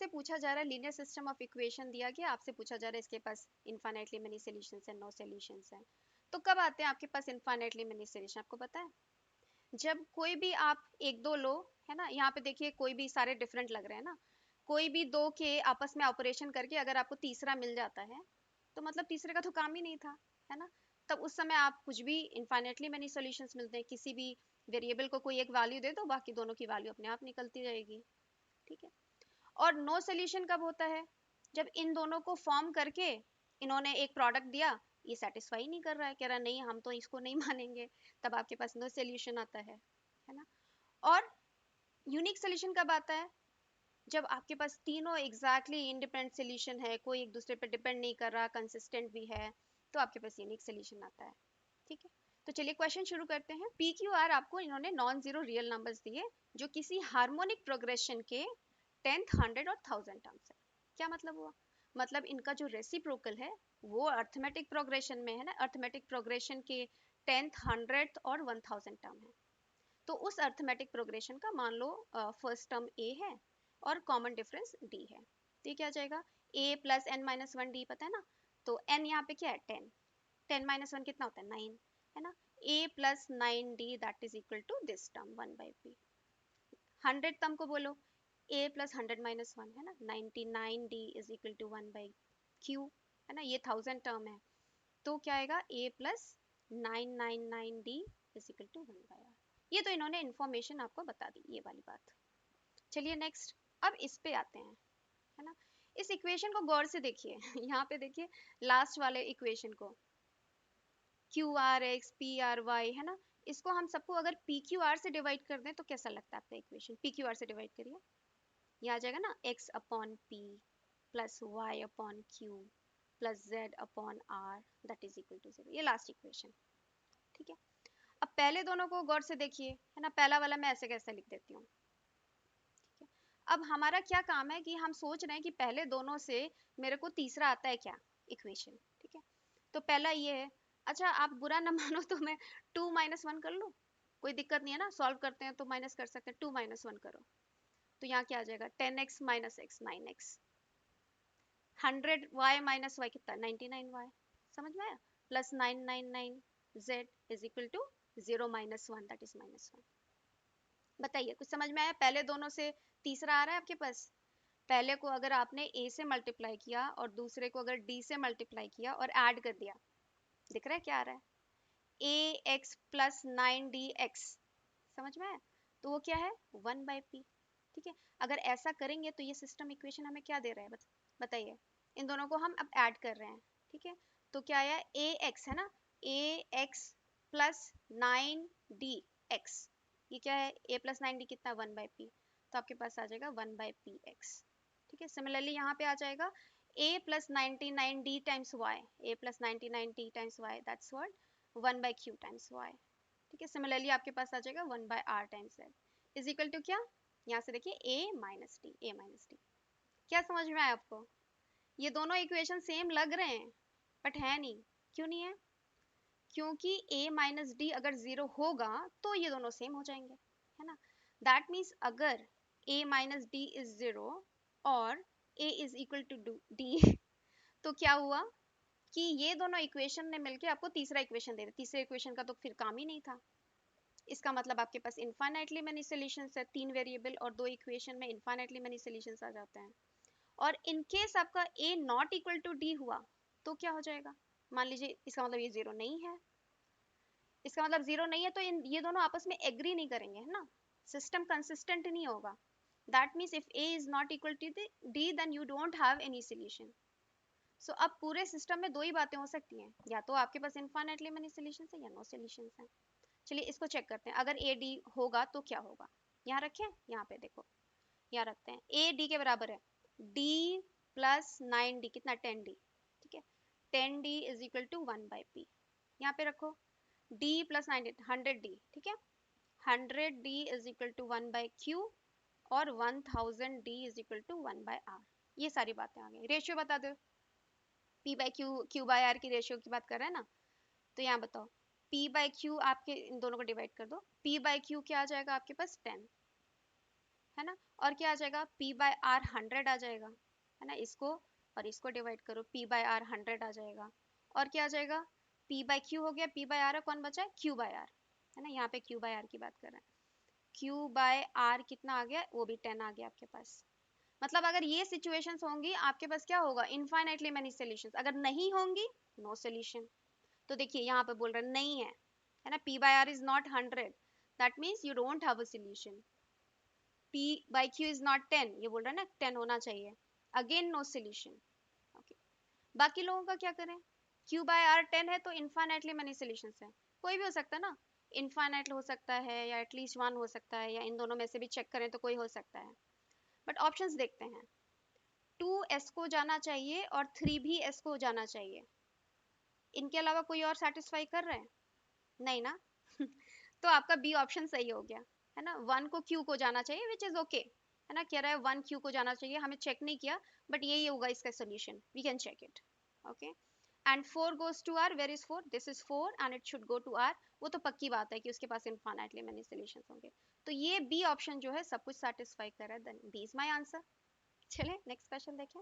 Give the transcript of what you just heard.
से पूछा जा रहा है, लीनियर सिस्टम ऑफ इक्वेशन दिया गया, आपसे पूछा जा रहा है इसके पास इनफाइनाइटली मेनी सॉल्यूशंस है, नो सॉल्यूशंस है, तो कब आते हैं आपके पास इनफाइनाइटली मेनी सॉल्यूशन, आपको पता है? जब कोई भी आप एक दो लो, है ना, यहाँ पे देखिए कोई भी सारे डिफरेंट लग रहे हैं ना, कोई भी दो के आपस में ऑपरेशन करके अगर आपको तीसरा मिल जाता है तो मतलब तीसरे का तो काम ही नहीं था, है ना, तब उस समय आप कुछ भी इनफाइनेटली मेनी सॉल्यूशंस मिलते हैं, किसी भी वेरिएबल को कोई एक वैल्यू दे दो, बाकी दोनों की वैल्यू अपने आप निकलती जाएगी, ठीक है। और नो सोल्यूशन कब होता है? जब इन दोनों को फॉर्म करके इन्होंने एक प्रोडक्ट दिया, ये सेटिस्फाई नहीं कर रहा है, कह रहा नहीं हम तो इसको नहीं मानेंगे, तब आपके पास नो सोल्यूशन आता है ना। और यूनिक सोल्यूशन कब आता है? जब आपके पास तीनों एग्जैक्टली इंडिपेंडेंट सोल्यूशन है, कोई एक दूसरे पर डिपेंड नहीं कर रहा, कंसिस्टेंट भी है, तो आपके पास यूनिक सोल्यूशन आता है, ठीक है। तो चलिए क्वेश्चन शुरू करते हैं। पी क्यू आर आपको इन्होंने नॉन जीरो रियल नंबर्स दिए जो किसी हार्मोनिक प्रोग्रेशन के 10th 100 और 1000 टर्म्स है। क्या मतलब हुआ? मतलब इनका जो रेसिप्रोकल है वो अर्थमेटिक प्रोग्रेशन में है ना, अर्थमेटिक प्रोग्रेशन के 10th 100th और 1000 टर्म है, तो उस अर्थमेटिक प्रोग्रेशन का मान लो फर्स्ट टर्म ए है और कॉमन डिफरेंस डी है, तो ये क्या आ जाएगा? A plus n minus one d, पता है ना, तो एन यहाँ पे क्या है? 10, 10 माइनस वन कितना होता है? 9, है ना। A plus 9d that is equal to this term 1/p। 100 term को बोलो, ए प्लस 100 माइनस वन, है ना, 99d is equal to 1/q, है ना, ये 1000 टर्म है, तो क्या आएगा? A plus 999d is equal to 1/r। ये तो इन्होंने इन्फॉर्मेशन आपको बता दी, ये वाली बात। चलिए नेक्स्ट, अब इस पे आते हैं, है ना। इस इक्वेशन को गौर से देखिए यहाँ पे देखिए लास्ट वाले इक्वेशन को, Q R X P R Y, है ना, इसको हम सबको अगर पी क्यू आर से डिवाइड कर दें तो कैसा लगता है आपका इक्वेशन? पी क्यू आर से डिवाइड करिए, ये आ जाएगा ना, X upon P plus Y upon Q plus Z upon R that is equal to 0, ये लास्ट इक्वेशन, ठीक है। अब पहले दोनों को गौर से देखिए, है ना, पहला वाला मैं ऐसे कैसे लिख देती हूँ, ठीक है। अब हमारा क्या काम है कि हम सोच रहे हैं कि पहले दोनों से मेरे को तीसरा आता है क्या? इक्वेशन, ठीक है। तो पहला ये है, अच्छा आप बुरा ना मानो तो मैं 2 माइनस वन कर लूँ, कोई दिक्कत नहीं है ना, सॉल्व करते हैं तो माइनस कर सकते हैं, 2 माइनस वन करो, तो यहाँ क्या आ जाएगा? 10x minus x 9x, 100y minus Y कितना? 99y, समझ में आया? Plus 999z is equal to 0 minus one that is minus one. बताइए कुछ समझ में आया? पहले दोनों से तीसरा आ रहा है आपके पास, पहले को अगर आपने a से मल्टीप्लाई किया और दूसरे को अगर d से मल्टीप्लाई किया और ऐड कर दिया, दिख रहा है क्या आ रहा है? a x प्लस 9dx, समझ में आया? तो वो क्या है? 1/p, ठीक है। अगर ऐसा करेंगे तो ये सिस्टम इक्वेशन हमें क्या दे रहा है? बताइए, इन दोनों को हम अब ऐड कर रहे हैं, ठीक है, तो क्या आया? ए एक्स, है ना, ए एक्स प्लस 9dx, ये क्या है? a प्लस 9d कितना? 1/p, तो आपके पास आ जाएगा 1/px, ठीक है। सिमिलरली यहाँ पे आ जाएगा a plus 99d times Y, a plus 99d times Y that's what 1/q times Y, ठीक है। सिमिलरली आपके पास आ जाएगा 1/r times z is equal to क्या? यहाँ से देखिए a minus D, a minus D. क्या समझ में आया आपको? ये दोनों इक्वेशन सेम लग रहे हैं बट है नहीं, क्यों नहीं है? क्योंकि a माइनस डी अगर जीरो होगा तो ये दोनों सेम हो जाएंगे, है ना। दैट मीन्स अगर a minus D is zero और a is equal to d तो क्या हुआ कि ये दोनों इक्वेशन ने मिलके आपको तीसरा इक्वेशन दे दिया, तीसरे इक्वेशन का तो फिर काम ही नहीं था। इसका मतलब आपके पास इनफाइनाइटली मेनी सॉल्यूशंस है, 3 वेरिएबल और 2 इक्वेशन में इनफाइनाइटली मेनी सॉल्यूशंस आ जाते हैं। और इन केस आपका a not equal to d हुआ तो क्या हो जाएगा? मान लीजिए इसका मतलब ये जीरो नहीं है, इसका मतलब जीरो नहीं है तो ये दोनों आपस में एग्री नहीं करेंगे, है ना, सिस्टम कंसिस्टेंट नहीं होगा। That means if a is not equal to d then you don't have any solution. So अब पूरे सिस्टम में दो ही बातें हो सकती हैं, या तो आपके पास इनफाइनाइटली मेनी सॉल्यूशंस है या नो सॉल्यूशंस है। चलिए इसको चेक करते हैं, अगर ए डी होगा तो क्या होगा? यहाँ रखें, यहाँ पे देखो, यहाँ रखते हैं, ए डी के बराबर है डी प्लस 9d कितना? 10d, ठीक है, 10d is equal to 1/p। यहाँ पे रखो d प्लस 9d 100d, ठीक है, 100d is equal to 1/q और 1000d is equal to 1/r। ये सारी बातें आ गई। रेशियो बता दो, p/q q/r की रेशियो की बात कर रहे हैं ना, तो यहाँ बताओ p/q, आपके इन दोनों को डिवाइड कर दो, p/q क्या आ जाएगा आपके पास? 10, है ना, और क्या आ जाएगा, p बाय r 100 आ जाएगा, है ना, इसको और इसको डिवाइड करो, p बाय r 100 आ जाएगा। और क्या आ जाएगा, p बाय q हो गया, p बाय r कौन बचा है, q बाय r, है ना, यहाँ पे q बाय r की बात कर रहे हैं। q बाय r कितना आ गया, वो भी 10 आ गया आपके पास। मतलब अगर ये सिचुएशंस होंगी आपके पास क्या होगा, इनफाइनाइटली मेनी सॉल्यूशंस। अगर नहीं होंगी, नो सॉल्यूशन। तो देखिए यहाँ पे बोल रहे हैं नहीं है ना, p by r is not 100, that means you don't have a solution. p by q is not 10, ये बोल रहा है ना 10 होना चाहिए, अगेन नो सॉल्यूशन। ओके, बाकी लोगों का क्या करें, q बाय r 10 है तो इनफाइनाइटली मेनी सॉल्यूशंस है, कोई भी हो सकता है ना, इनफाइनाइट हो सकता है या एटलीस्ट वन हो सकता है, या इन दोनों में से भी चेक करें तो कोई हो सकता है। बट ऑप्शंस देखते हैं, 2s को जाना चाहिए और 3 भी s को जाना चाहिए, इनके अलावा कोई और सेटिस्फाई कर रहे हैं, नहीं ना। तो आपका बी ऑप्शन सही हो गया, है ना, 1 को q को जाना चाहिए विच इज ओके, है ना, कह रहा है 1 q को जाना चाहिए, हमें चेक नहीं किया, बट यही होगा इसका solution, we can check it. Okay, and 4 goes to r, where is 4, this is 4 and it should go to r, वो तो पक्की बात है कि उसके पास इनफाइनाइटली मेनी सॉल्यूशंस होंगे। तो ये बी ऑप्शन जो है सब कुछ सेटिस्फाई कर रहा है, then B is my answer. चले नेक्स्ट क्वेश्चन देखें।